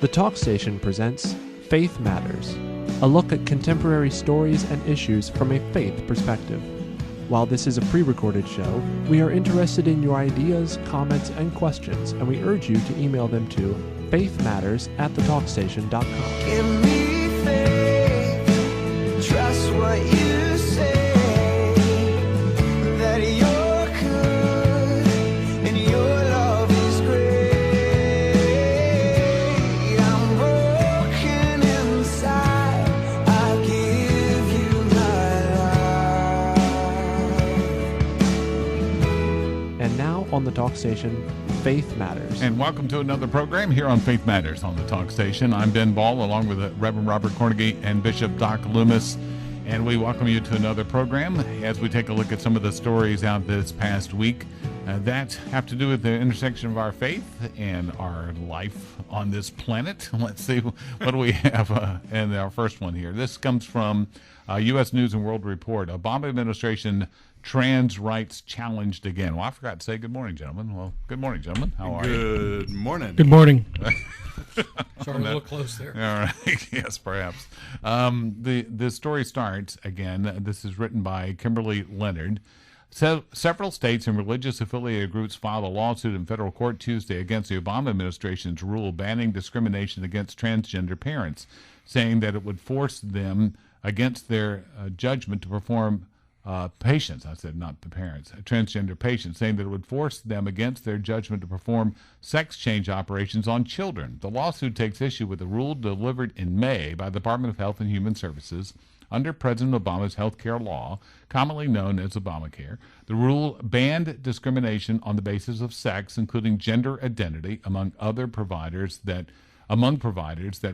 The Talk Station presents Faith Matters, a look at contemporary stories and issues from a faith perspective. While this is a pre-recorded show, we are interested in your ideas, comments, and questions, and we urge you to email them to faithmatters@thetalkstation.com. Give me faith, trust what you say, that you're good and your love is great. I'm broken inside, I give you my life. And now on the Talk Station, Faith Matters. And welcome to another program here on Faith Matters on the Talk Station. I'm Ben Ball, along with Reverend Robert Cornegie and Bishop Doc Loomis, and we welcome you to another program as we take a look at some of the stories out this past week that have to do with the intersection of our faith and our life on this planet. Let's see, what do we have in our first one here? This comes from U.S. News and World Report. Obama administration trans rights challenged again. Well, I forgot to say good morning, gentlemen. Well, good morning, gentlemen. How are you? Good morning. Good morning. Sorry, a little close there. All right. Yes, perhaps. The story starts, again, this is written by Kimberly Leonard. Several states and religious affiliated groups filed a lawsuit in federal court Tuesday against the Obama administration's rule banning discrimination against transgender parents, saying that it would force them against their judgment to perform patients, I said not the parents, transgender patients, saying that it would force them against their judgment to perform sex change operations on children. The lawsuit takes issue with a rule delivered in May by the Department of Health and Human Services under President Obama's health care law, commonly known as Obamacare. The rule banned discrimination on the basis of sex, including gender identity, among providers that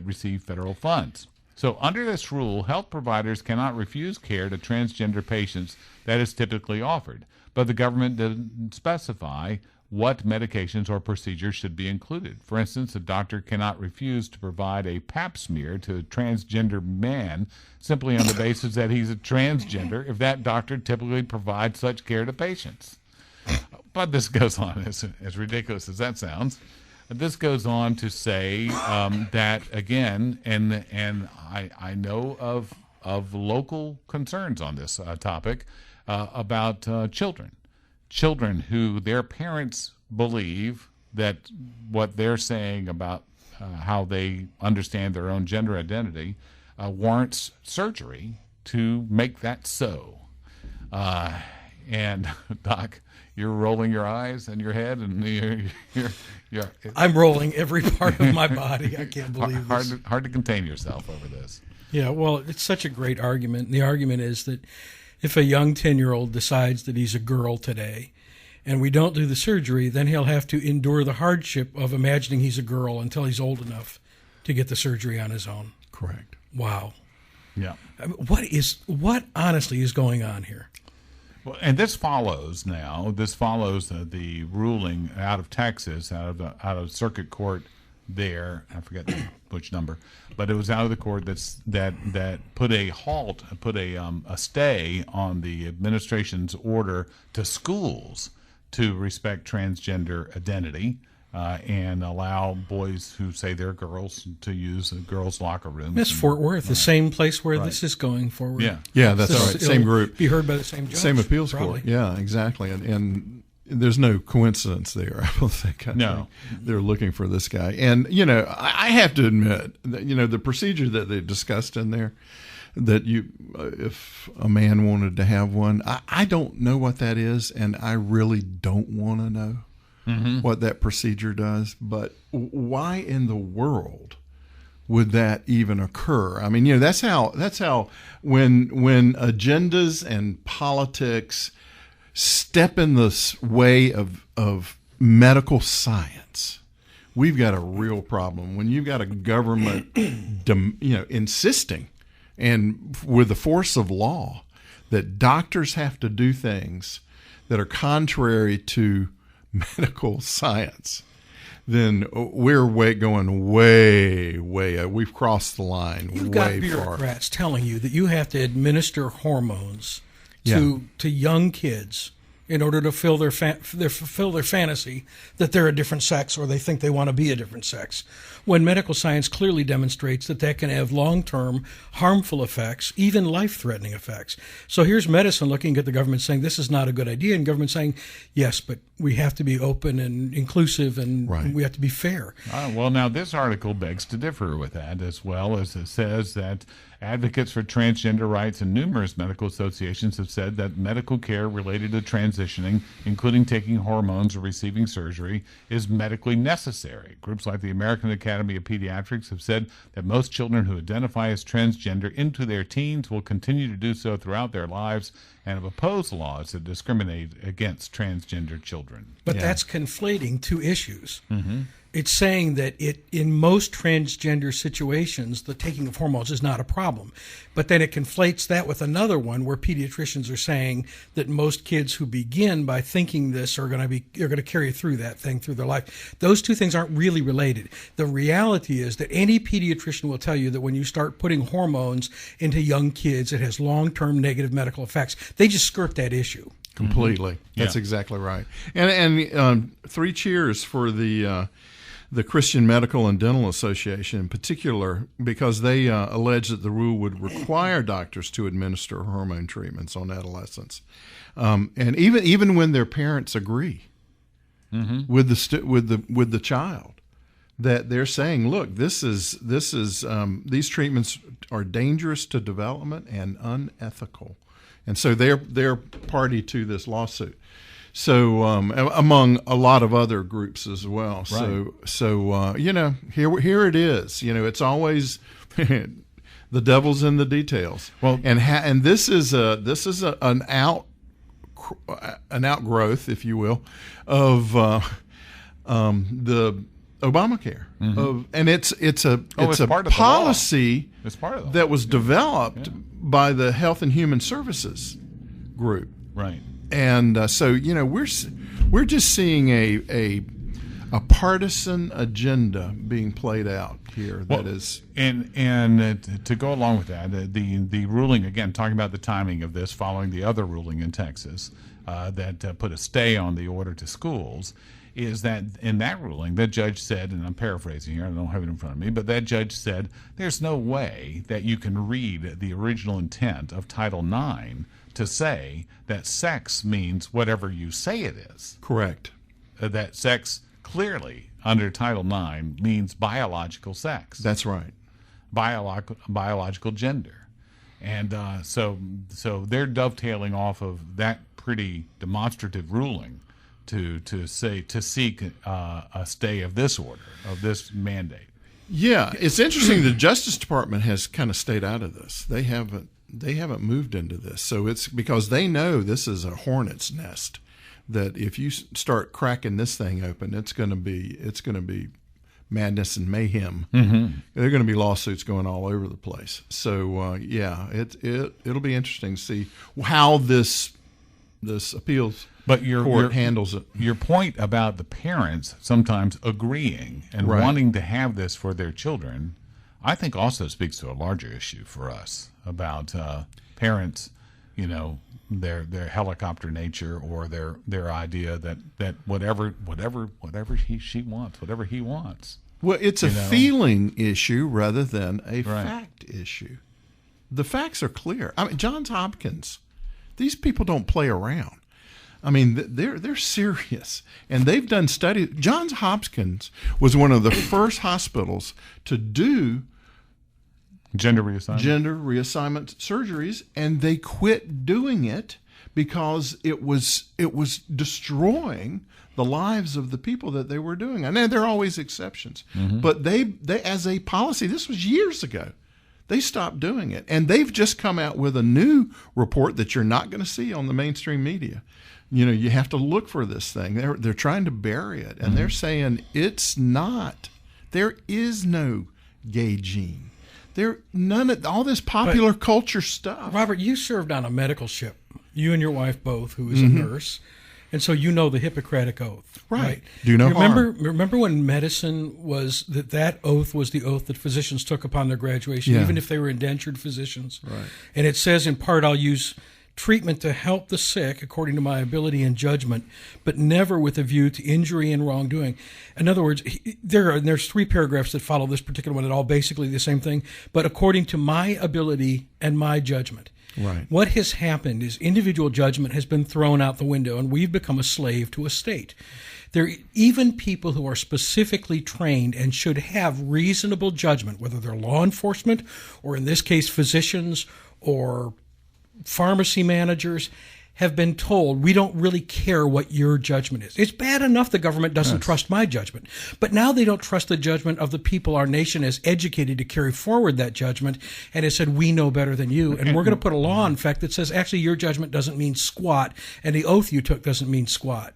receive federal funds. So under this rule, health providers cannot refuse care to transgender patients that is typically offered, but the government didn't specify what medications or procedures should be included. For instance, a doctor cannot refuse to provide a pap smear to a transgender man simply on the basis that he's a transgender if that doctor typically provides such care to patients. But this goes on, as ridiculous as that sounds. This goes on to say that, again, and I know of local concerns on this topic about children who their parents believe that what they're saying about how they understand their own gender identity warrants surgery to make that so. And Doc, you're rolling your eyes and your head, and you're I'm rolling every part of my body. I can't believe this. Hard to contain yourself over this. Yeah, well, it's such a great argument. The argument is that if a young 10-year-old decides that he's a girl today and we don't do the surgery, then he'll have to endure the hardship of imagining he's a girl until he's old enough to get the surgery on his own. Correct. Wow. Yeah. What honestly is going on here? Well, and this follows the ruling out of Texas, out of circuit court there. I forget which number, but it was out of the court that put a halt, a stay on the administration's order to schools to respect transgender identity and allow boys who say they're girls to use a girls' locker room. That's Fort Worth, the same place where this is going forward. Yeah, that's right. Same group. Be heard by the same judge. Same appeals probably. court. Yeah, exactly. And there's no coincidence there, I don't think. I think they're looking for this guy. And, I have to admit, that, the procedure that they discussed in there, that if a man wanted to have one, I don't know what that is, and I really don't want to know what that procedure does. But why in the world would that even occur? I mean, that's how when agendas and politics step in the way of medical science, we've got a real problem. When you've got a government, insisting and with the force of law that doctors have to do things that are contrary to medical science, then we're going way, we've crossed the line. You've got bureaucrats telling you that you have to administer hormones to young kids in order to fulfill their fantasy that they're a different sex or they think they want to be a different sex, when medical science clearly demonstrates that that can have long-term harmful effects, even life-threatening effects. So here's medicine looking at the government saying this is not a good idea, and government saying, yes, but we have to be open and inclusive, and we have to be fair. Well, now this article begs to differ with that, as well as it says that advocates for transgender rights and numerous medical associations have said that medical care related to transitioning, including taking hormones or receiving surgery, is medically necessary. Groups like the American Academy of Pediatrics have said that most children who identify as transgender into their teens will continue to do so throughout their lives, and have opposed laws that discriminate against transgender children. But that's conflating two issues. It's saying that in most transgender situations, the taking of hormones is not a problem. But then it conflates that with another one where pediatricians are saying that most kids who begin by thinking this are going to carry through that thing through their life. Those two things aren't really related. The reality is that any pediatrician will tell you that when you start putting hormones into young kids, it has long-term negative medical effects. They just skirt that issue. Completely. That's exactly right. And 3 cheers for the Christian Medical and Dental Association in particular, because they allege that the rule would require doctors to administer hormone treatments on adolescents, and even when their parents agree with the child, that they're saying, look, these treatments are dangerous to development and unethical, and so they're party to this lawsuit. So among a lot of other groups as well. Right. So here it is. It's always the devil's in the details. Well, and this is an outgrowth, if you will, of the Obamacare. And it's a policy that was developed by the Health and Human Services group. Right. And so we're just seeing a partisan agenda being played out here. That is, and to go along with that, the ruling again, talking about the timing of this, following the other ruling in Texas that put a stay on the order to schools, is that in that ruling, the judge said, and I'm paraphrasing here, I don't have it in front of me, but that judge said there's no way that you can read the original intent of Title IX to say that sex means whatever you say it is. Correct. That sex clearly under Title IX means biological sex. That's right. Biological gender. And so they're dovetailing off of that pretty demonstrative ruling to seek a stay of this order, of this mandate. Yeah, it's interesting. The Justice Department has kind of stayed out of this. They haven't moved into this. So it's because they know this is a hornet's nest, that if you start cracking this thing open, it's going to be madness and mayhem. There are going to be lawsuits going all over the place. So it'll be interesting to see how this appeals court handles it. Your point about the parents sometimes agreeing and wanting to have this for their children, I think also speaks to a larger issue for us about parents, their helicopter nature, or their idea that whatever she wants, whatever he wants. Well, it's a feeling issue rather than a fact issue. The facts are clear. I mean, Johns Hopkins, these people don't play around. I mean, they're serious, and they've done studies. Johns Hopkins was one of the first hospitals to do gender reassignment surgeries, and they quit doing it because it was destroying the lives of the people that they were doing. I know there are always exceptions, but they as a policy, this was years ago, they stopped doing it, and they've just come out with a new report that you're not going to see on the mainstream media. You have to look for this thing. They're trying to bury it, and they're saying it's not. There is no gay gene. None of all this popular culture stuff. Robert, you served on a medical ship. You and your wife both, who is a nurse, and so you know the Hippocratic Oath, right? Do no harm. Remember when medicine was that oath was the oath that physicians took upon their graduation, even if they were indentured physicians. Right. And it says in part, I'll use treatment to help the sick according to my ability and judgment, but never with a view to injury and wrongdoing. In other words, there's 3 paragraphs that follow this particular one that all basically the same thing, but according to my ability and my judgment. Right. What has happened is individual judgment has been thrown out the window, and we've become a slave to a state. Even people who are specifically trained and should have reasonable judgment, whether they're law enforcement or in this case physicians or pharmacy managers, have been told, we don't really care what your judgment is. It's bad enough the government doesn't trust my judgment, but now they don't trust the judgment of the people our nation has educated to carry forward that judgment, and has said, we know better than you, and we're going to put a law, in fact, that says, actually, your judgment doesn't mean squat, and the oath you took doesn't mean squat.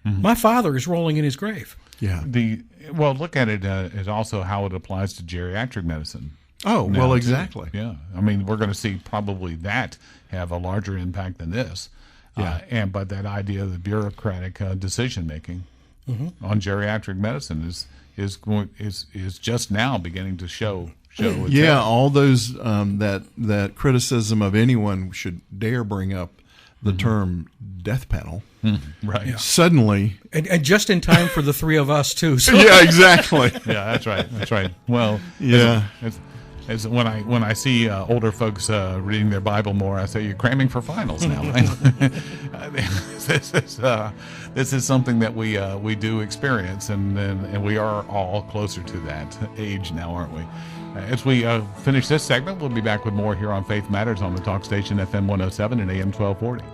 Mm-hmm. My father is rolling in his grave. Yeah. Well, look at it as also how it applies to geriatric medicine. Oh, well, exactly. Yeah. I mean, we're going to see probably that have a larger impact than this. Yeah. But that idea of the bureaucratic decision making on geriatric medicine is just now beginning to show. Yeah, all those that criticism of anyone should dare bring up the term death panel. Right. Yeah. Suddenly, and just in time for the 3 of us too. So. Yeah, exactly. Yeah, that's right. That's right. Well, yeah. As when I see older folks reading their Bible more, I say, you're cramming for finals now. This is something that we do experience, and we are all closer to that age now, aren't we? As we finish this segment, we'll be back with more here on Faith Matters on the talk station FM 107 and AM 1240.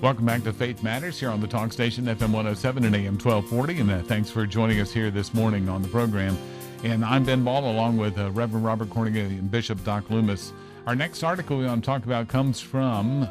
Welcome back to Faith Matters here on the talk station, FM 107 and AM 1240. And thanks for joining us here this morning on the program. And I'm Ben Ball, along with Reverend Robert Cornigan and Bishop Doc Loomis. Our next article we want to talk about comes from,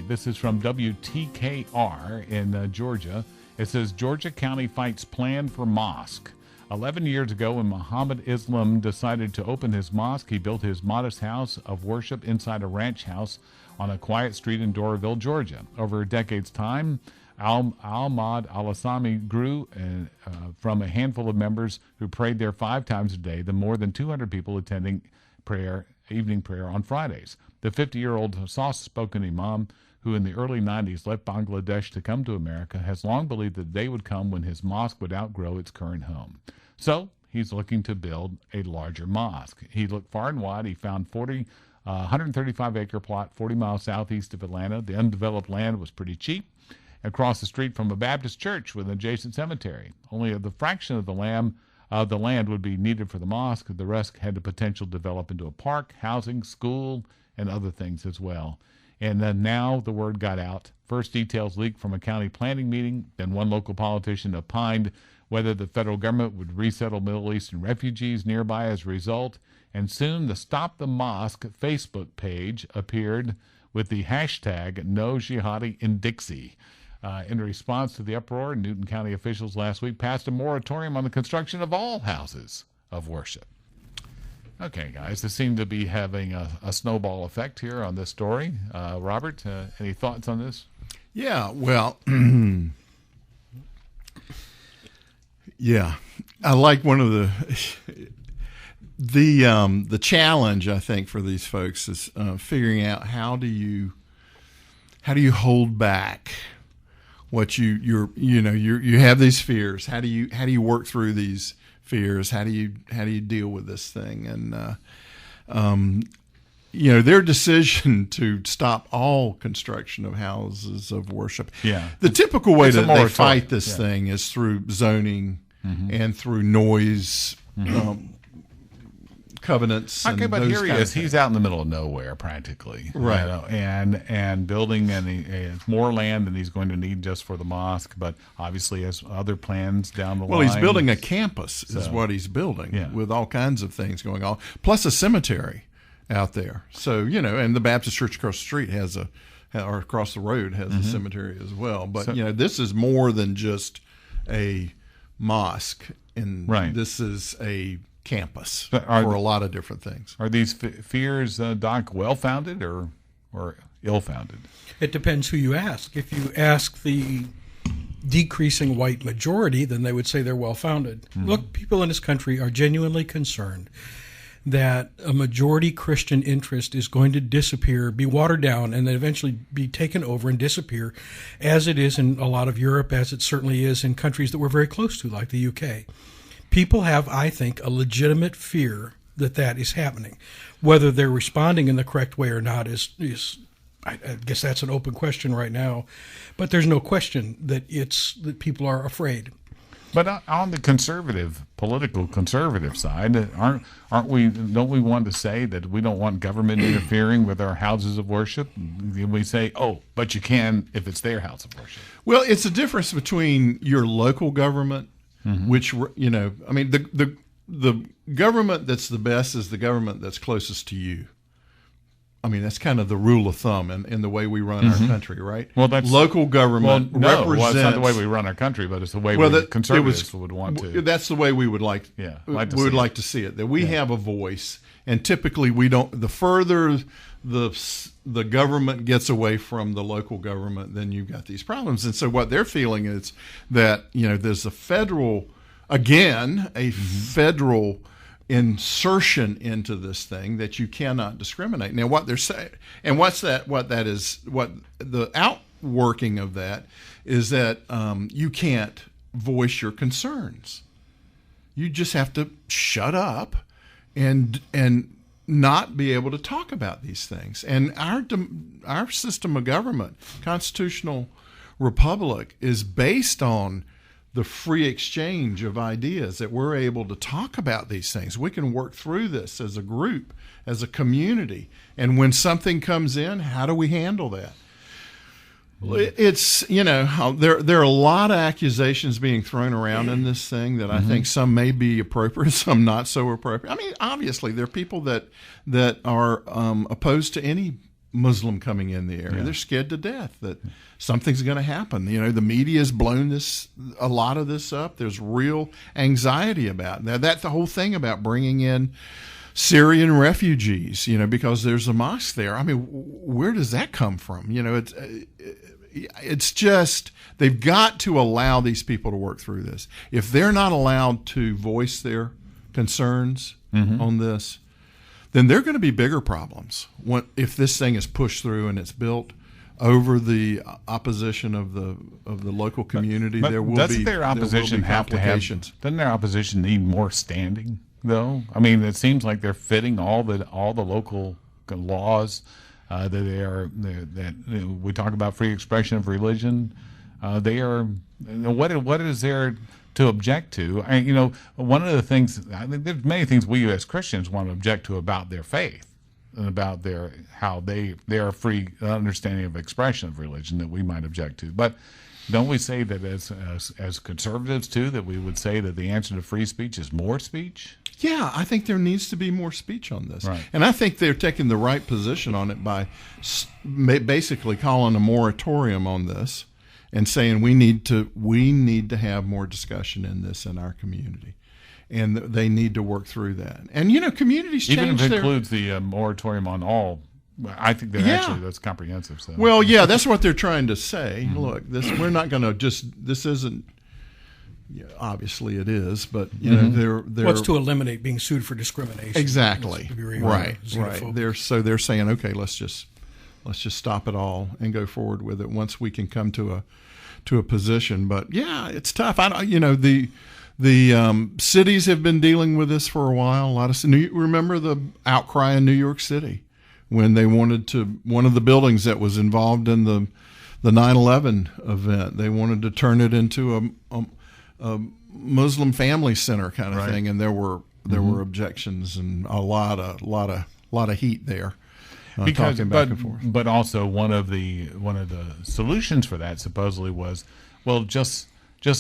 this is from WTKR in Georgia. It says, Georgia County fights plan for mosque. 11 years ago, when Muhammad Islam decided to open his mosque, he built his modest house of worship inside a ranch house on a quiet street in Doraville, Georgia. Over a decade's time, Ahmad al-Assami grew from a handful of members who prayed there 5 times a day to more than 200 people attending evening prayer on Fridays. The 50-year-old soft-spoken imam, who in the early 90s left Bangladesh to come to America, has long believed that the day would come when his mosque would outgrow its current home. So he's looking to build a larger mosque. He looked far and wide. He found 135-acre plot 40 miles southeast of Atlanta. The undeveloped land was pretty cheap, across the street from a Baptist church with an adjacent cemetery. Only the fraction of the land would be needed for the mosque. The rest had the potential to develop into a park, housing, school, and other things as well. And then now the word got out. First details leaked from a county planning meeting. Then one local politician opined whether the federal government would resettle Middle Eastern refugees nearby as a result. And soon the Stop the Mosque Facebook page appeared with the hashtag No Jihadi in Dixie. In response to the uproar, Newton County officials last week passed a moratorium on the construction of all houses of worship. Okay, guys, this seemed to be having a snowball effect here on this story. Robert, any thoughts on this? Yeah, well, yeah, I like one of the challenge, I think, for these folks is figuring out how do you hold back what you have these fears. How do you work through these fears? How do you deal with this thing? And their decision to stop all construction of houses of worship. Yeah, the typical way that they fight this thing is through zoning and through noise. Covenants. Okay, but here he is. He's out in the middle of nowhere, practically, right? And building, and it's more land than he's going to need just for the mosque. But obviously, has other plans down the line. Well, he's building a campus, is what he's building, with all kinds of things going on, plus a cemetery out there. So and the Baptist church across the street or across the road has a cemetery as well. But this is more than just a mosque, and this is a campus But for a lot of different things. Are these fears, Doc, well-founded or ill-founded? It depends who you ask. If you ask the decreasing white majority, then they would say they're well-founded. Look, people in this country are genuinely concerned that a majority Christian interest is going to disappear, be watered down, and then eventually be taken over and disappear, as it is in a lot of Europe, as it certainly is in countries that we're very close to, like the UK. People have, I think, a legitimate fear that that is happening. Whether they're responding in the correct way or not is I guess that's an open question right now. But there's no question that that people are afraid. But on the political conservative side, don't we want to say that we don't want government interfering with our houses of worship? We say, oh, but you can if it's their house of worship. Well, it's a difference between your local government, which, I mean, the government that's the best is the government that's closest to you. I mean, that's kind of the rule of thumb in the way we run our country, right? Well, that's local government represents. It's not the way we run our country, but it's the way conservatives would want to. That's the way we would like to see it. That we have a voice, and typically we don't. The further the government gets away from the local government, then you've got these problems. And so what they're feeling is that there's a federal insertion into this thing that you cannot discriminate. Now, what they're saying, and what the outworking of that is that you can't voice your concerns. You just have to shut up and not be able to talk about these things. And our system of government, constitutional republic, is based on the free exchange of ideas, that we're able to talk about these things. We can work through this as a group, as a community. And when something comes in, how do we handle that? It's, there are a lot of accusations being thrown around in this thing that I think some may be appropriate, some not so appropriate. I mean, obviously, there are people that are opposed to any Muslim coming in the area. They're scared to death that something's going to happen. The media has blown a lot of this up. There's real anxiety about it. That's the whole thing about bringing in Syrian refugees, because there's a mosque there. I mean, where does that come from? It's just, they've got to allow these people to work through this. If they're not allowed to voice their concerns on this, then there are going to be bigger problems if this thing is pushed through and it's built over the opposition of the local community. But there will doesn't be their opposition have to have? Doesn't their opposition need more standing, though? I mean, it seems like they're fitting all the local laws that we talk about free expression of religion. They are. What is there to object to? One of the things, I think there's many things we as Christians want to object to about their faith and about how they are free understanding of expression of religion that we might object to. But don't we say that as conservatives too, that we would say that the answer to free speech is more speech? Yeah, I think there needs to be more speech on this. Right. And I think they're taking the right position on it by basically calling a moratorium on this and saying we need to have more discussion in this in our community, and they need to work through that. And communities change. Even if it includes the moratorium on all, I think that actually that's comprehensive. So. Well, yeah, that's what they're trying to say. Look, we're not going to this isn't. Yeah, obviously it is, but they're what's to eliminate being sued for discrimination? Exactly. Right. They're saying, okay, let's just stop it all and go forward with it once we can come to a position. But yeah, it's tough. The cities have been dealing with this for a while. Remember the outcry in New York City when they wanted one of the buildings that was involved in the 9/11 event. They wanted to turn it into a Muslim family center kind of thing, and there were objections and a lot of heat there. Talking back and forth. But also one of the solutions for that supposedly was, well, just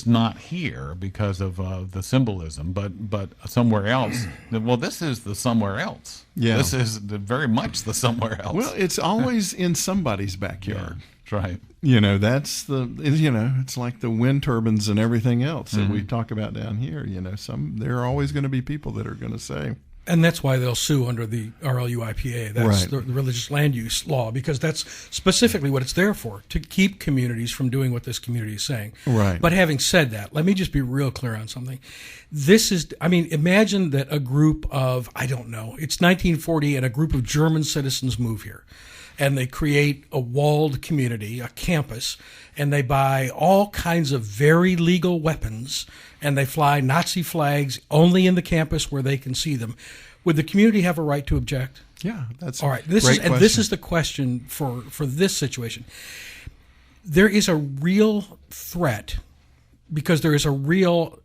not here because of the symbolism, but somewhere else. Well, this is the somewhere else. Yeah. This is very much the somewhere else. Well, it's always in somebody's backyard. Right. That's it's like the wind turbines and everything else that we talk about down here. There are always going to be people that are going to say. And that's why they'll sue under the RLUIPA. That's the religious land use law, because that's specifically what it's there for, to keep communities from doing what this community is saying. Right. But having said that, let me just be real clear on something. Imagine that a group of, I don't know, it's 1940 and a group of German citizens move here. And they create a walled community, a campus, and they buy all kinds of very legal weapons, and they fly Nazi flags only in the campus where they can see them. Would the community have a right to object? Yeah, that's all right. This is the question for this situation. There is a real threat, because there is a real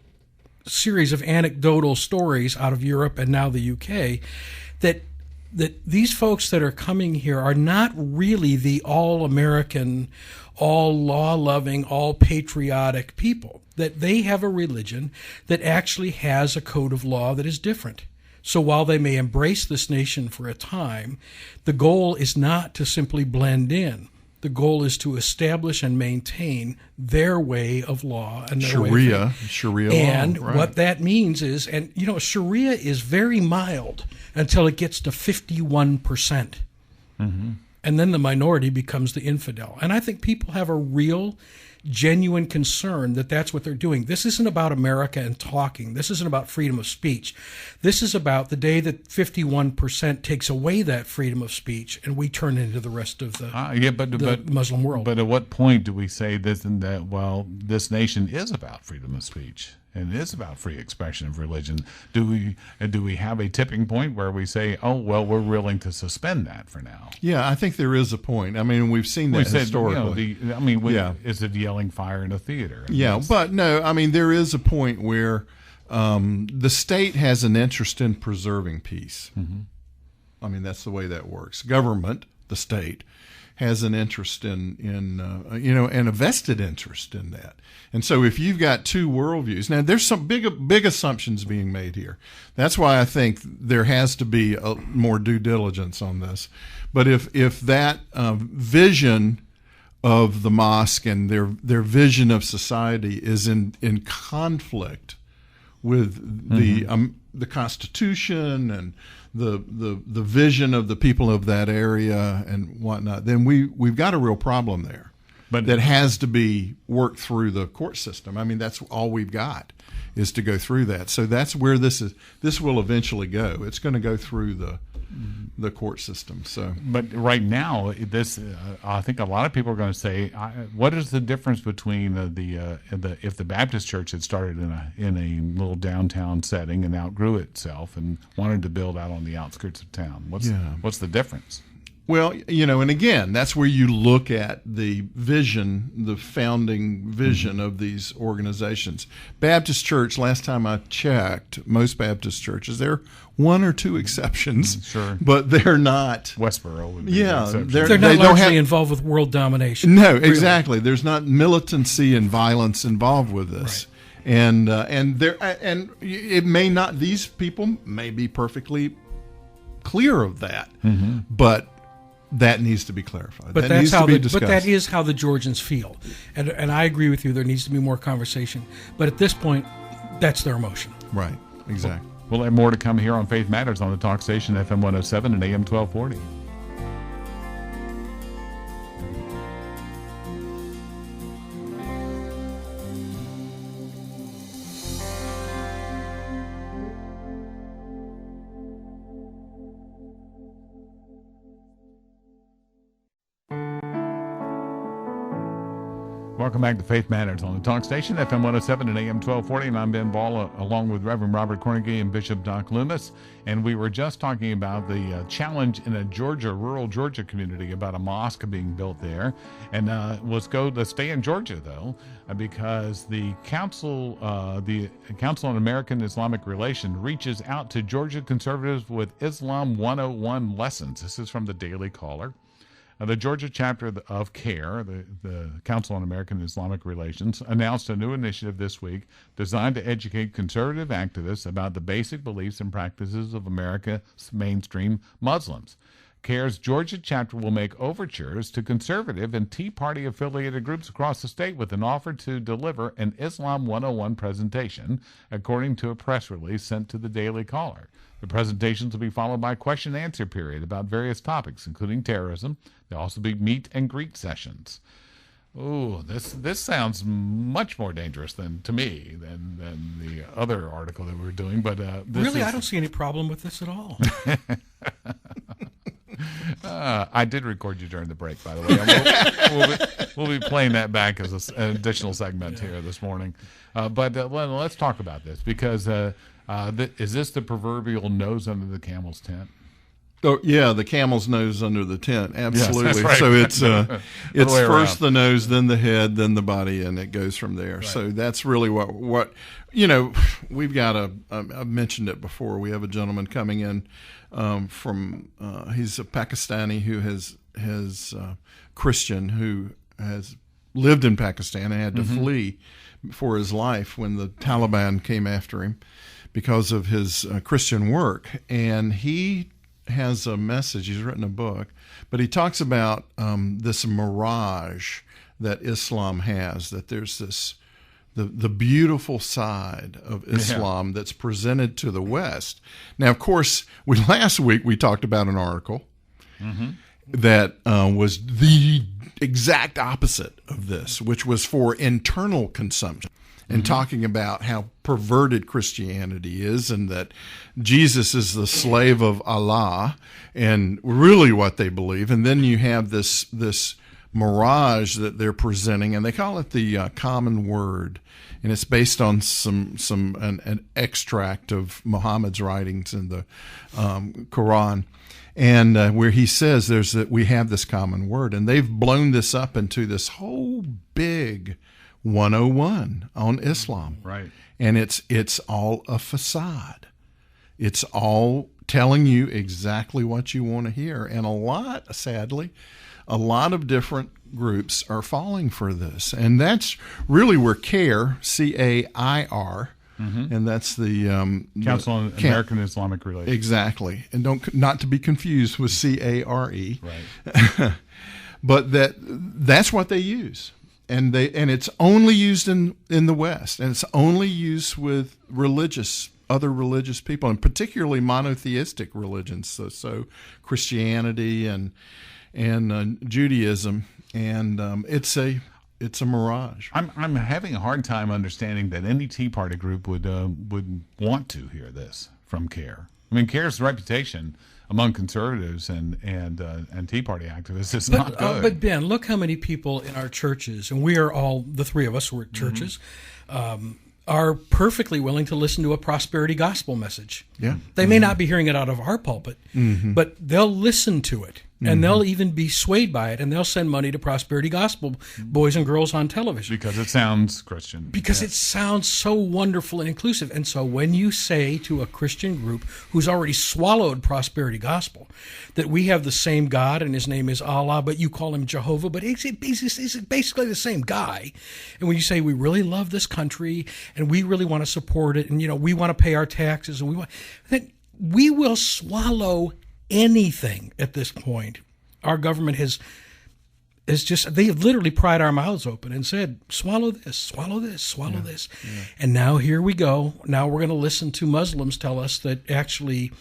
series of anecdotal stories out of Europe and now the UK that these folks that are coming here are not really the all-American, all-law-loving, all-patriotic people, that they have a religion that actually has a code of law that is different. So while they may embrace this nation for a time, the goal is not to simply blend in. The goal is to establish and maintain their way of law and their way of Sharia law. And what that means is, Sharia is very mild until it gets to 51%. Mm-hmm. And then the minority becomes the infidel. And I think people have a real, genuine concern that that's what they're doing. This isn't about America and talking. This isn't about freedom of speech. This is about the day that 51% takes away that freedom of speech and we turn into the rest of the Muslim world. But at what point do we say this and that, well, this nation is about freedom of speech and it is about free expression of religion? Do we have a tipping point where we say, oh, well, we're willing to suspend that for now? Yeah, I think there is a point. I mean, we've seen that historically. Is it yelling fire in a theater? But no, I mean, there is a point where the state has an interest in preserving peace. Mm-hmm. I mean, that's the way that works. Government, the state, has an interest and a vested interest in that. And so if you've got two worldviews, now there's some big assumptions being made here. That's why I think there has to be more due diligence on this. But if that vision of the mosque and their vision of society is in conflict with the Constitution and the vision of the people of that area and whatnot, then we've got a real problem there. But that has to be worked through the court system. I mean, that's all we've got is to go through that. So that's where this will eventually go. It's going to go through the court system. So, but right now, I think a lot of people are going to say, what is the difference between if the Baptist church had started in a little downtown setting and outgrew itself and wanted to build out on the outskirts of town? What's the difference? Well, and again, that's where you look at the vision, the founding vision of these organizations. Baptist Church, last time I checked, most Baptist churches, there are one or two exceptions, sure, but they're not. Westboro would be an exception. They're not largely involved with world domination. No, really. Exactly. There's not militancy and violence involved with this. Right. And it may not. These people may be perfectly clear of that, but that needs to be clarified. But that is how the Georgians feel, and I agree with you. There needs to be more conversation. But at this point, that's their emotion. Right. Exactly. We'll have more to come here on Faith Matters on the Talk Station, FM 107 and AM 1240. Welcome back to Faith Matters on the Talk Station, FM 107 and AM 1240, and I'm Ben Ball, along with Reverend Robert Cornegie and Bishop Doc Loomis, and we were just talking about the challenge in a rural Georgia community about a mosque being built there, and let's stay in Georgia, though, because the Council on American-Islamic Relations reaches out to Georgia conservatives with Islam 101 lessons. This is from the Daily Caller. The Georgia chapter of CAIR, the Council on American-Islamic Relations, announced a new initiative this week designed to educate conservative activists about the basic beliefs and practices of America's mainstream Muslims. CAIR's Georgia chapter will make overtures to conservative and Tea Party affiliated groups across the state with an offer to deliver an Islam 101 presentation, according to a press release sent to the Daily Caller. The presentations will be followed by a question and answer period about various topics, including terrorism. There'll also be meet and greet sessions. Oh, this sounds much more dangerous to me than the other article that we were doing. But I don't see any problem with this at all. I did record you during the break, by the way. We'll be playing that back as an additional segment here this morning. But let's talk about this, because is this the proverbial nose under the camel's tent? Oh yeah, the camel's nose under the tent. Absolutely. Yes, right. So it's first the nose, then the head, then the body, and it goes from there. Right. So that's really what we've got. I've mentioned it before. We have a gentleman coming in from he's a Pakistani who has Christian who has lived in Pakistan and had to flee for his life when the Taliban came after him because of his Christian work, and he has a message. He's written a book, but he talks about this mirage that Islam has, that there's this the beautiful side of Islam that's presented to the West. Now, of course, last week we talked about an article that was the exact opposite of this, which was for internal consumption. And talking about how perverted Christianity is, and that Jesus is the slave of Allah, and really what they believe. And then you have this mirage that they're presenting, and they call it the common word, and it's based on an extract of Muhammad's writings in the Quran, and where he says we have this common word, and they've blown this up into this whole big 101 on Islam. Right. And it's all a facade. It's all telling you exactly what you want to hear. And sadly, a lot of different groups are falling for this. And that's really where CAIR, CAIR, and that's the Council on American-Islamic Relations. Exactly. And not to be confused with CARE. Right. But that's what they use. And it's only used in the West, and it's only used with other religious people, and particularly monotheistic religions, so Christianity and Judaism, and it's a mirage. I'm having a hard time understanding that any Tea Party group would want to hear this from CAIR. I mean, CAIR's reputation among conservatives and Tea Party activists is not good. But Ben, look how many people in our churches, and we are all, the three of us who are at churches, are perfectly willing to listen to a prosperity gospel message. Yeah. They may not be hearing it out of our pulpit, but they'll listen to it. And they'll even be swayed by it, and they'll send money to prosperity gospel boys and girls on television. Because it sounds Christian. Because it sounds so wonderful and inclusive. And so when you say to a Christian group who's already swallowed prosperity gospel that we have the same God and his name is Allah, but you call him Jehovah, but he's basically the same guy. And when you say we really love this country and we really want to support it, and we want to pay our taxes, and then we will swallow anything at this point. Our government has they have literally pried our mouths open and said, swallow this, swallow this, swallow this. Yeah. And now here we go. Now we're going to listen to Muslims tell us that actually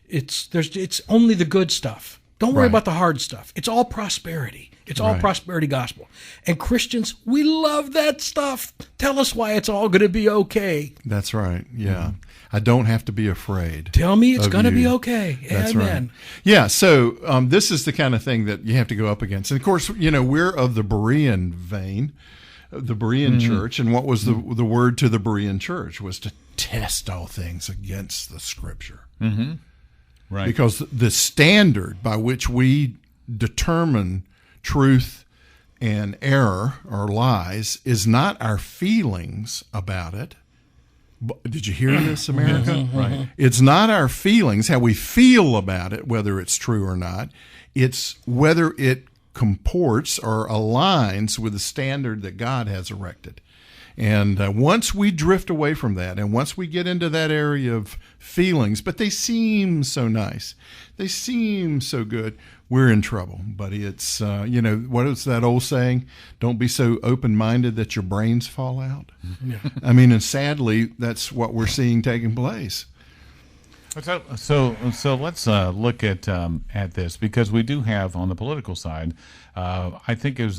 it's only the good stuff. Don't worry about the hard stuff. It's all prosperity. It's all prosperity gospel. And Christians, we love that stuff. Tell us why it's all going to be okay. That's right. Yeah. I don't have to be afraid. Tell me it's going to be okay. That's Amen. Right. Yeah, so this is the kind of thing that you have to go up against. And, of course, we're of the Berean vein, the Berean church. And what was the word to the Berean church was to test all things against the Scripture. Mm-hmm. Right. Because the standard by which we determine truth and error or lies is not our feelings about it. Did you hear this, America? Right. It's not our feelings, how we feel about it, whether it's true or not. It's whether it comports or aligns with the standard that God has erected. And once we drift away from that, and once we get into that area of feelings, but they seem so nice, they seem so good, we're in trouble, buddy. It's, what is that old saying? Don't be so open-minded that your brains fall out. Yeah. I mean, and sadly, that's what we're seeing taking place. So let's look at this, because we do have on the political side, I think it was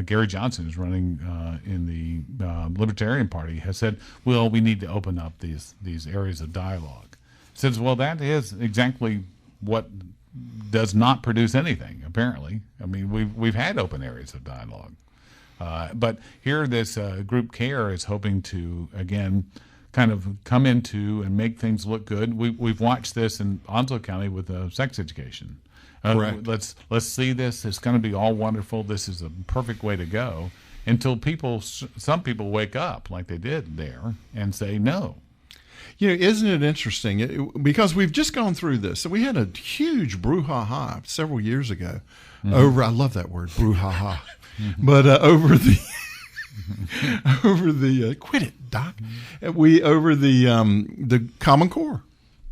Gary Johnson is running in the Libertarian Party, has said, well, we need to open up these areas of dialogue. Says, well, that is exactly what does not produce anything, apparently. I mean, we've had open areas of dialogue, but here this group CAIR is hoping to again kind of come into and make things look good. We've watched this in Onslow County with sex education. Right. Let's see this. It's going to be all wonderful. This is a perfect way to go, until some people wake up like they did there and say no. Isn't it interesting? Because we've just gone through this. So we had a huge brouhaha several years ago over, I love that word, brouhaha, but over the quit it, Doc. Over the Common Core.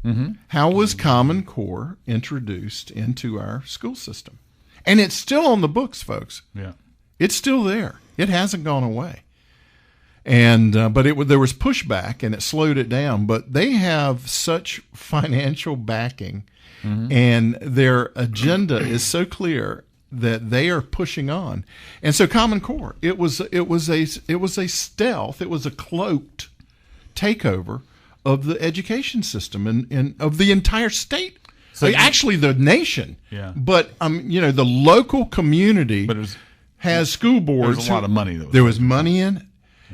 Mm-hmm. How was Common Core introduced into our school system? And it's still on the books, folks. Yeah, it's still there. It hasn't gone away. And but there was pushback, and it slowed it down. But they have such financial backing, and their agenda is so clear that they are pushing on. And so Common Core, it was a stealth, it was a cloaked takeover of the education system and of the entire state. So actually the nation. Yeah. But the local community has school boards. There was a lot of money. There was money in it.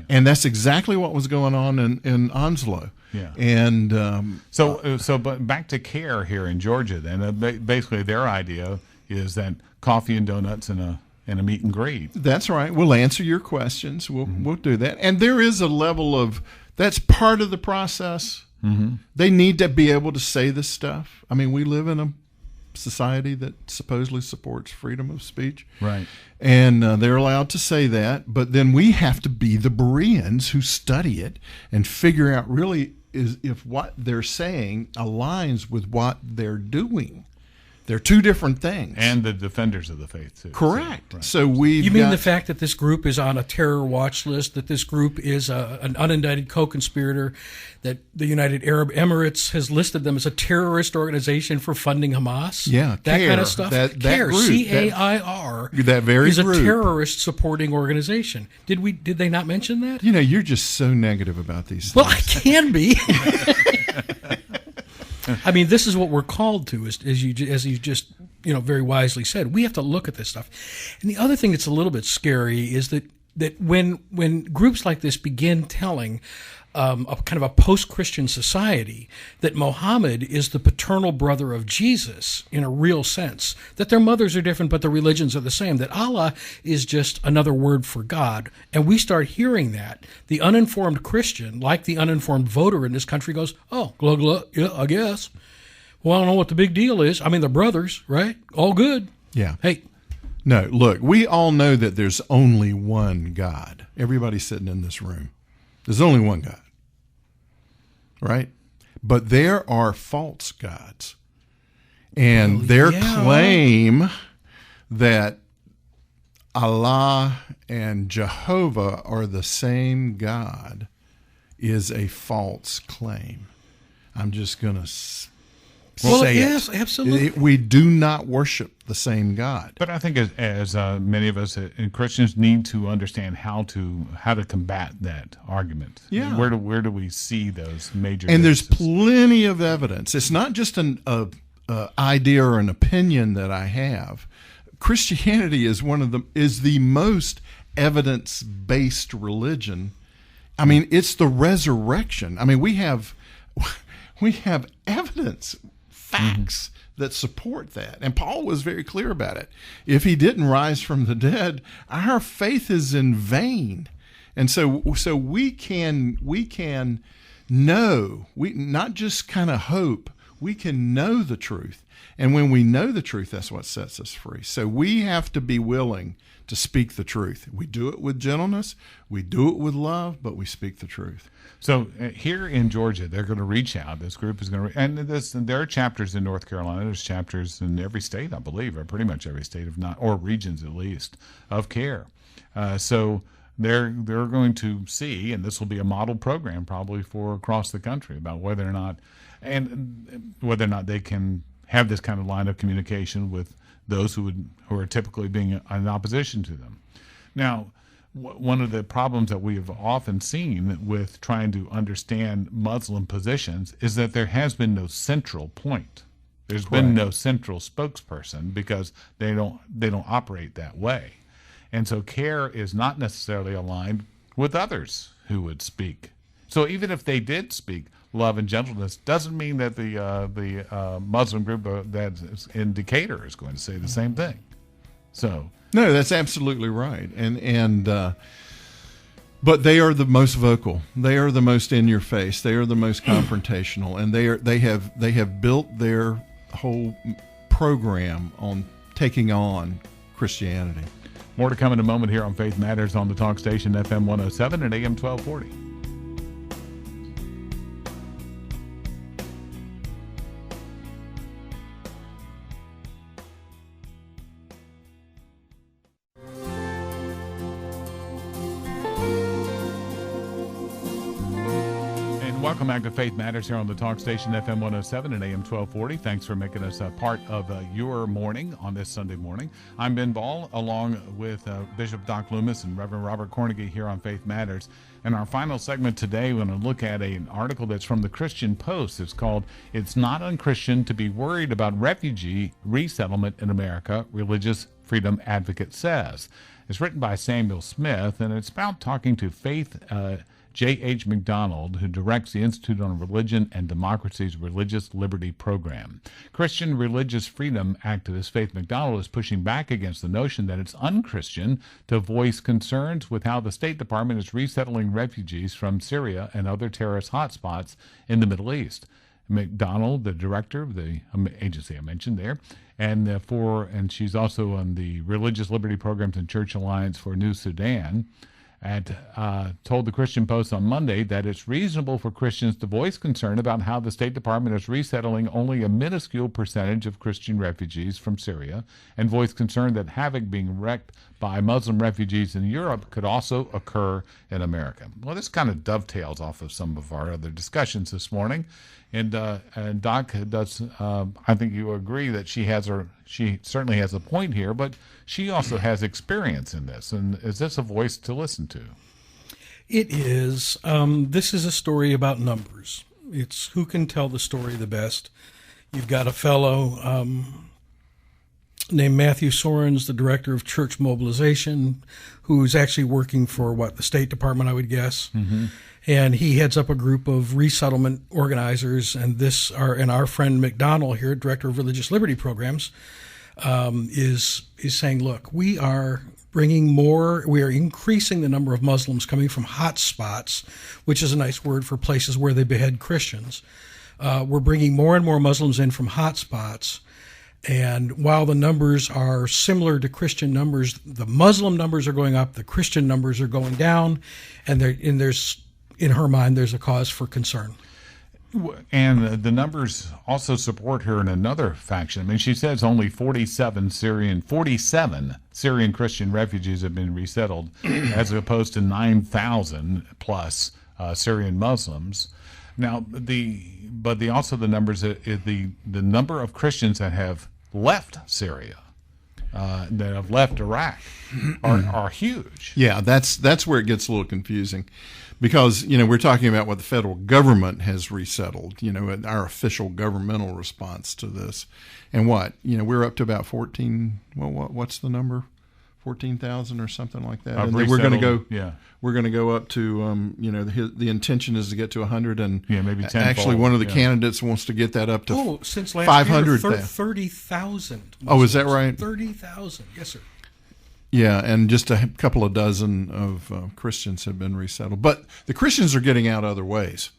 And that's exactly what was going on in Onslow. Yeah. And but back to CAIR here in Georgia. Then basically their idea is that coffee and donuts and a meet and greet. That's right. We'll answer your questions. We'll do that. And there is a level of that's part of the process. Mm-hmm. They need to be able to say this stuff. I mean, we live in a society that supposedly supports freedom of speech. Right. And they're allowed to say that, but then we have to be the Bereans who study it and figure out really if what they're saying aligns with what they're doing. They're two different things. And the defenders of the faith, too. Correct. So, right. You mean the fact that this group is on a terror watch list, that this group is an unindicted co-conspirator, that the United Arab Emirates has listed them as a terrorist organization for funding Hamas? Yeah, that CAIR, kind of stuff. That CAIR, group, C-A-I-R, that very is group. A terrorist supporting organization. Did they not mention that? You're just so negative about these things. Well, I can be. I mean, this is what we're called to, as you just very wisely said. We have to look at this stuff. And the other thing that's a little bit scary is that when groups like this begin telling a kind of a post-Christian society that Mohammed is the paternal brother of Jesus in a real sense, that their mothers are different but the religions are the same, that Allah is just another word for God, and we start hearing that, the uninformed Christian, like the uninformed voter in this country, goes, oh, yeah, I guess. Well, I don't know what the big deal is. I mean, they're brothers, right? All good. Yeah. Hey. No, look, we all know that there's only one God. Everybody sitting in this room. There's only one God. Right? But there are false gods. And their claim that Allah and Jehovah are the same God is a false claim. I'm just going to say yes, it. Absolutely. We do not worship the same God. But I think as many of us Christians need to understand how to combat that argument. Yeah. Where do we see those major And differences? there's plenty of evidence. It's not just an idea or an opinion that I have. Christianity is the most evidence-based religion. I mean, it's the resurrection. I mean, we have evidence, facts that support that. And Paul was very clear about it. If he didn't rise from the dead, our faith is in vain. And so we can know, we not just kind of hope, we can know the truth. And when we know the truth, that's what sets us free. So we have to be willing to speak the truth. We do it with gentleness, we do it with love, but we speak the truth. So here in Georgia, they're going to reach out. This group is going to, and there are chapters in North Carolina. There's chapters in every state, I believe, or pretty much every state, if not, or regions at least, of CAIR. So they're going to see, and this will be a model program probably for across the country about whether or not they can have this kind of line of communication with those who are typically being in opposition to them. Now, one of the problems that we have often seen with trying to understand Muslim positions is that there has been no central point. There's been no central spokesperson because they don't operate that way. And so CAIR is not necessarily aligned with others who would speak. So even if they did speak love and gentleness, doesn't mean that the Muslim group that's in Decatur is going to say the same thing. So no, that's absolutely right. But they are the most vocal. They are the most in your face. They are the most confrontational, and they have built their whole program on taking on Christianity. More to come in a moment here on Faith Matters on the talk station FM 107 and AM 1240. Welcome back to Faith Matters here on the talk station FM 107 and AM 1240. Thanks for making us a part of your morning on this Sunday morning. I'm Ben Ball, along with Bishop Doc Loomis and Reverend Robert Cornegy here on Faith Matters. In our final segment today, we're going to look at an article that's from the Christian Post. It's called "It's Not Unchristian to Be Worried About Refugee Resettlement in America," Religious Freedom Advocate says. It's written by Samuel Smith, and it's about talking to Faith J.H. McDonald, who directs the Institute on Religion and Democracy's Religious Liberty Program. Christian religious freedom activist Faith McDonald is pushing back against the notion that it's unchristian to voice concerns with how the State Department is resettling refugees from Syria and other terrorist hotspots in the Middle East. McDonald, the director of the agency I mentioned there, and she's also on the Religious Liberty Programs and Church Alliance for New Sudan, and told the Christian Post on Monday that it's reasonable for Christians to voice concern about how the State Department is resettling only a minuscule percentage of Christian refugees from Syria, and voice concern that havoc being wreaked by Muslim refugees in Europe could also occur in America. Well, this kind of dovetails off of some of our other discussions this morning. And Doc does. I think you agree that she certainly has a point here, but she also has experience in this. And is this a voice to listen to? It is. This is a story about numbers. It's who can tell the story the best. You've got a fellow named Matthew Sorens, the director of church mobilization, who's actually working for the State Department, I would guess. Mm-hmm. And he heads up a group of resettlement organizers, and our friend McDonald here, director of Religious Liberty Programs, is saying, look, we are increasing the number of Muslims coming from hot spots, which is a nice word for places where they behead Christians. We're bringing more and more Muslims in from hot spots. And while the numbers are similar to Christian numbers, the Muslim numbers are going up, the Christian numbers are going down, and in her mind, there's a cause for concern. And the numbers also support her in another faction. I mean, she says only 47 Syrian Christian refugees have been resettled, as opposed to 9,000 plus Syrian Muslims. Now, the number of Christians that have left Syria, that have left Iraq, are huge. Yeah, that's where it gets a little confusing, because we're talking about what the federal government has resettled. Our official governmental response to this, and we're up to about 14. Well, what's the number? 14,000 or something like that. And then we're going to go. Yeah. We're going to go up to. The intention is to get to 100, and maybe 10. Actually, one of the candidates wants to get that up to since last 500. Year, 30,000. Oh, is that right? 30,000. Yes, sir. Yeah, and just a couple of dozen of Christians have been resettled, but the Christians are getting out other ways.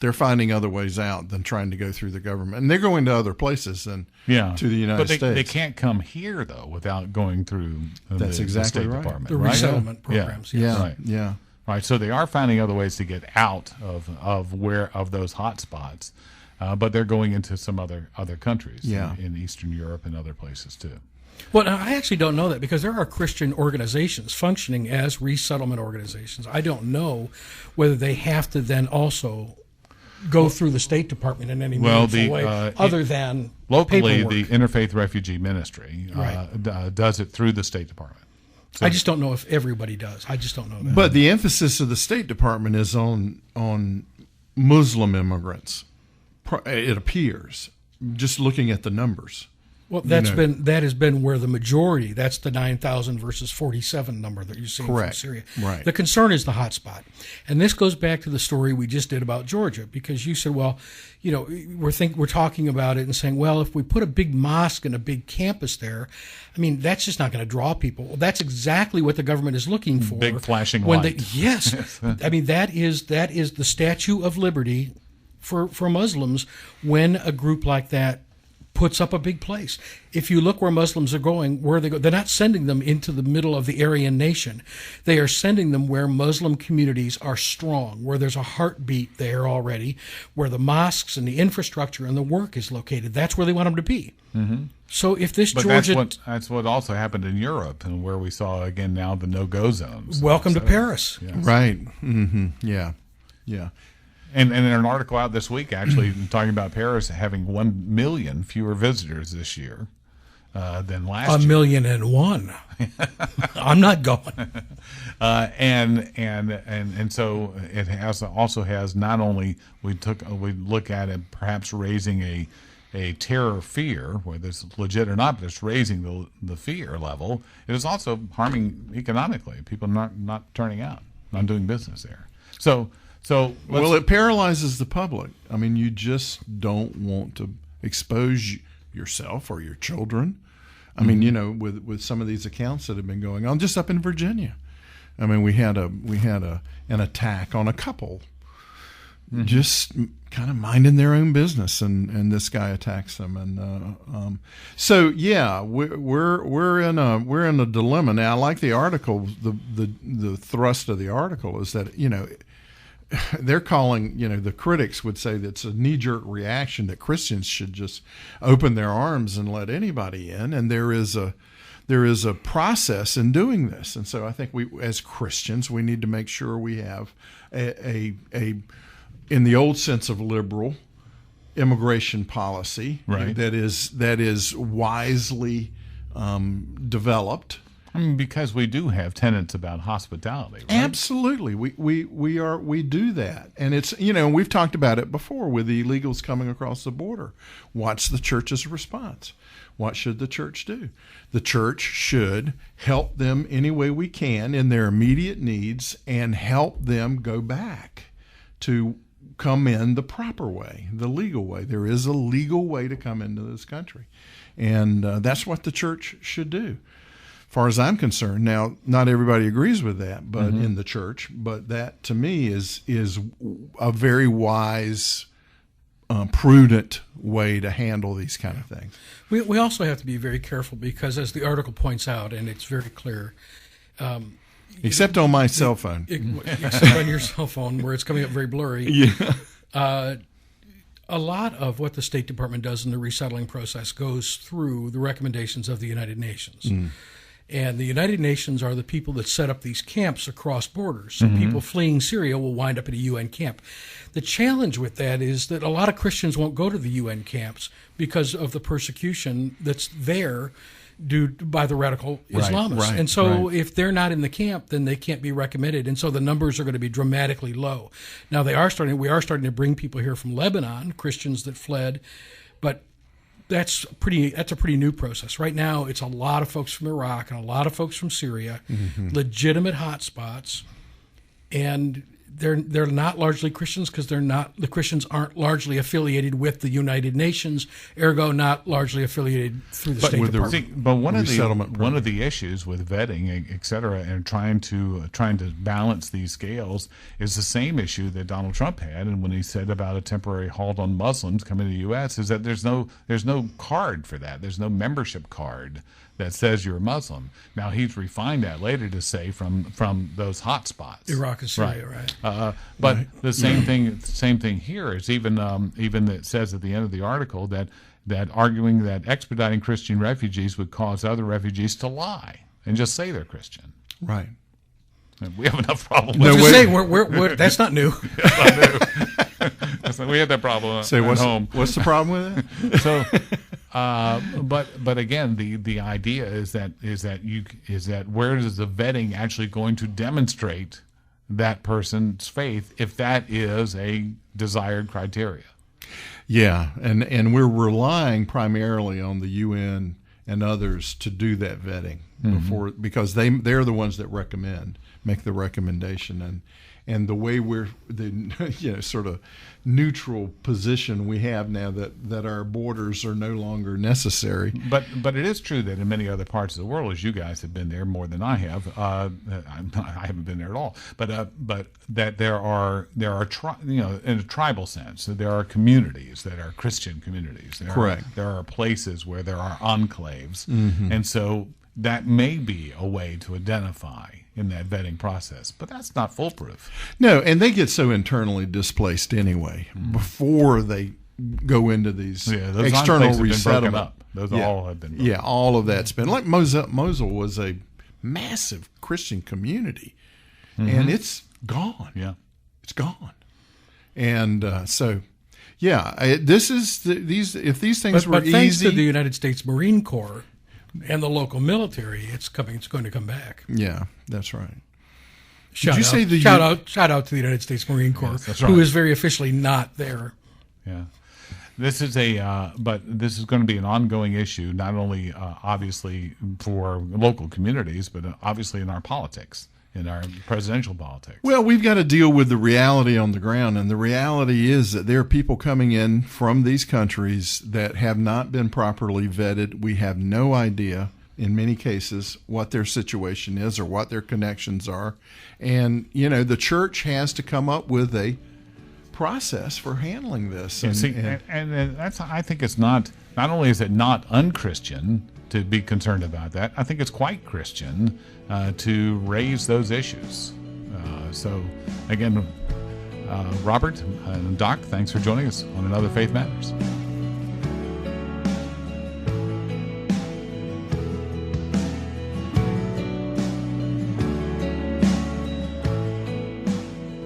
they're finding other ways out than trying to go through the government, and they're going to other places than to the United States. They can't come here though without going through That's the exactly State right. Department, The right? resettlement programs. Yeah. Yes. Right. Yeah. Right. So they are finding other ways to get out of those hot spots, but they're going into some other countries in Eastern Europe and other places too. Well, I actually don't know that because there are Christian organizations functioning as resettlement organizations. I don't know whether they have to then also go through the State Department in any meaningful way, other than locally, paperwork. the Interfaith Refugee Ministry does it through the State Department. So, I just don't know if everybody does. I just don't know that. But the emphasis of the State Department is on Muslim immigrants. It appears, just looking at the numbers. Well, that has been where the majority. That's the 9,000 versus 47 number that you're seeing from Syria. Right. The concern is the hot spot, and this goes back to the story we just did about Georgia, because you said, well, we're talking about it and saying, well, if we put a big mosque and a big campus there, I mean, that's just not going to draw people. Well, that's exactly what the government is looking for. Big flashing light. Yes, I mean that is the Statue of Liberty for Muslims when a group like that puts up a big place. If you look where Muslims are going, where they go, they're not sending them into the middle of the Aryan nation. They are sending them where Muslim communities are strong, where there's a heartbeat there already, where the mosques and the infrastructure and the work is located. That's where they want them to be. Mm-hmm. So if this Georgia... That's what also happened in Europe, and where we saw, again, now the no-go zones. Welcome to Paris. Yes. Right. Mm-hmm. Yeah. Yeah. And in an article out this week, actually, talking about Paris having 1 million fewer visitors this year than last year. 1,000,001. I'm not going. And so it also has not only we look at it perhaps raising a terror fear, whether it's legit or not, but it's raising the fear level. It is also harming economically. People not turning out, not doing business there. So it paralyzes the public. I mean, you just don't want to expose yourself or your children. I mean, with some of these accounts that have been going on, just up in Virginia. I mean, we had an attack on a couple, just kind of minding their own business, and this guy attacks them, and so yeah, we're in a dilemma now. I like the article. The thrust of the article is that they're calling, the critics would say that's a knee-jerk reaction that Christians should just open their arms and let anybody in, and there is a process in doing this. And so I think we, as Christians, we need to make sure we have a in the old sense of liberal immigration policy, right, that is wisely developed. I mean, because we do have tenets about hospitality, right? Absolutely, we do that, and it's we've talked about it before with the illegals coming across the border. What's the church's response? What should the church do? The church should help them any way we can in their immediate needs and help them go back to come in the proper way, the legal way. There is a legal way to come into this country, and that's what the church should do. Far as I'm concerned, now not everybody agrees with that, but in the church. But that to me is a very wise, prudent way to handle these kind of things. We also have to be very careful because, as the article points out, and it's very clear, except on my cell phone, except on your cell phone where it's coming up very blurry. Yeah. A lot of what the State Department does in the resettling process goes through the recommendations of the United Nations. And the United Nations are the people that set up these camps across borders. So people fleeing Syria will wind up at a UN camp. The challenge with that is that a lot of Christians won't go to the UN camps because of the persecution that's there due by the radical Islamists. Right, and so if they're not in the camp, then they can't be recommended. And so the numbers are going to be dramatically low. Now we are starting to bring people here from Lebanon, Christians that fled, but that's a pretty new process. Right now, it's a lot of folks from Iraq and a lot of folks from Syria, legitimate hotspots, and they're not largely Christians because the Christians aren't largely affiliated with the United Nations, ergo not largely affiliated through the State Department. But one Resettlement of the issues with vetting, et cetera, and trying to balance these scales is the same issue that Donald Trump had, and when he said about a temporary halt on Muslims coming to the U.S., is that there's no card for that. There's no membership card that says you're a Muslim. Now he's refined that later to say from those hot spots, Iraq and Syria, right? But the same thing here is even it says at the end of the article that arguing that expediting Christian refugees would cause other refugees to lie and just say they're Christian. Right. And we have enough problem. No, with say we're that's not new. We had that problem at home. What's the problem with it? So, but again, the idea is that where is the vetting actually going to demonstrate that person's faith if that is a desired criteria? Yeah, and we're relying primarily on the UN and others to do that vetting because they're the ones that make the recommendation, and the way the sort of neutral position we have now that our borders are no longer necessary. But it is true that in many other parts of the world, as you guys have been there more than I have, I haven't been there at all. But that there are in a tribal sense, there are communities that are Christian communities. Correct. There are places where there are enclaves, and so that may be a way to identify in that vetting process, but that's not foolproof. No, and they get so internally displaced anyway before they go into these external resettlement. Those all have been broken. Yeah, all of that's been like Mosul was a massive Christian community, and it's gone. Yeah, it's gone, and so. Yeah, this is if these things were but thanks easy to the United States Marine Corps and the local military, it's going to come back. Yeah, that's right. Shout out to the United States Marine Corps, yes, who is very officially not there. Yeah, this is but this is going to be an ongoing issue, not only obviously for local communities, but obviously in our politics, in our presidential politics. Well, we've got to deal with the reality on the ground, and the reality is that there are people coming in from these countries that have not been properly vetted. We have no idea, in many cases, what their situation is or what their connections are. And, the church has to come up with a process for handling this. And that's, I think it's not only is it not unchristian to be concerned about that, I think it's quite Christian to raise those issues. So, again, Robert and Doc, thanks for joining us on another Faith Matters.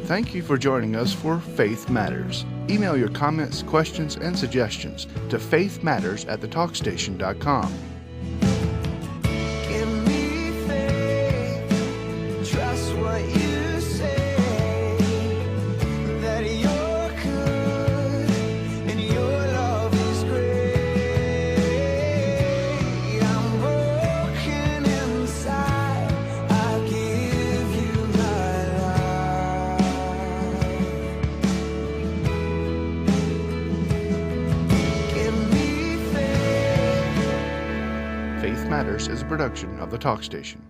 Thank you for joining us for Faith Matters. Email your comments, questions, and suggestions to faithmatters@thetalkstation.com. Give me faith, trust what you say, that you're good and your love is great. I'm broken inside, I give you my life. Give me faith. Faith Matters is a production of The Talk Station.